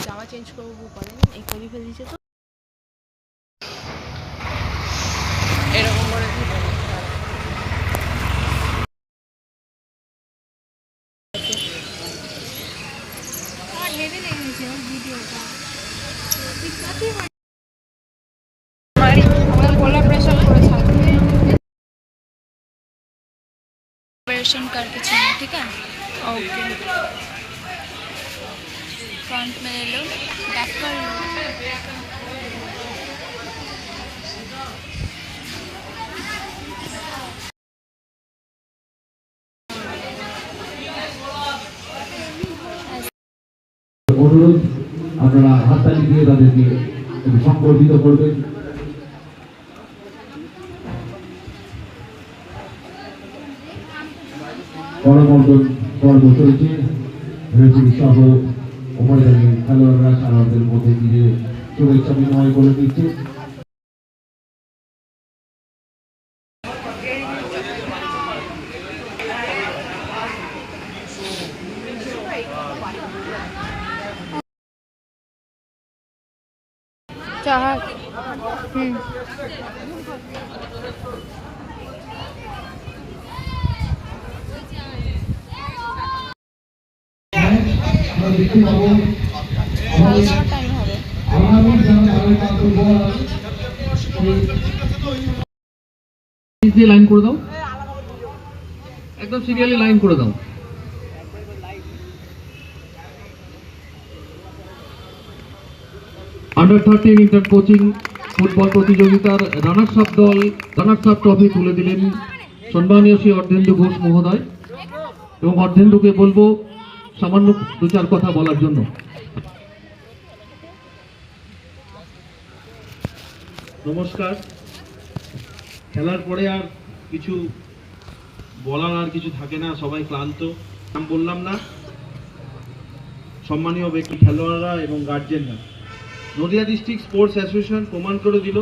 জামা চেঞ্জ করবো করেন এই করে ফেলেছে তো এরকম করে আমার হেভি লেগেছে ভিডিওটা कोलैबोरेशन करके चाहिए ठीक है ओके फ्रंट में ले लो बैक कर लो অনুরোধ আপনারা হাততালি দিয়ে তাদেরকে সংবর্ধিত করবেন। করমর্দন পর্ব চলছে রেফারি সহ উভয়দলের খেলোয়াড়রা খেলোয়াড়দের মধ্যে দিয়ে শুভেচ্ছা বিনিময় করে দিচ্ছে। লাইন করে দাও, একদম সিরিয়ালি লাইন করে দাও। আন্ডার 13 ইন্টার কোচিং ফুটবল প্রতিযোগিতার রানার্স আপ দল রানার্স আপ ট্রফি তুলে দিলেন সম্মানীয় শ্রী অর্ধেন্দু ঘোষ মহোদয় এবং অর্ধেন্দুকে বলবো সামান্য দু চার কথা বলার জন্য। নমস্কার। খেলার পরে আর কিছু বলার আর কিছু থাকে না, সবাই ক্লান্ত। নাম বললাম না, সম্মানীয় ব্যক্তি খেলোয়াড়রা এবং গার্জেনরা। নদিয়া ডিস্ট্রিক্ট স্পোর্টস অ্যাসোসিয়েশন প্রমাণ করে দিল